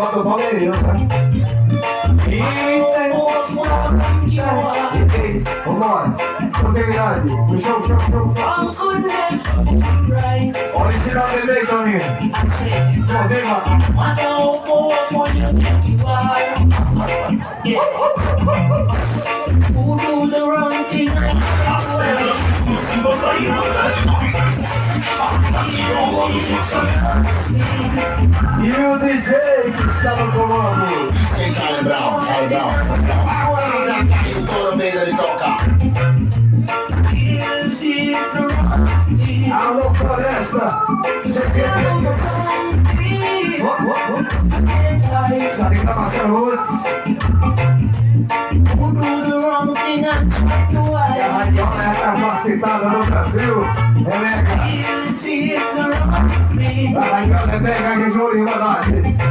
bota o palmeirinho, tá? Vambora, exclusividade, o show. Original bebê, Toninho. Who do the wrong thing? E o DJ que está no comando. Quem tá lembrando? Toda vez ele toca. Alô, floresta. Sabe que tá passando roots. Who do the wrong thing? E a radiola é a capacitada no Brasil. Eleca. A radiola é pega de ouro e irmandade.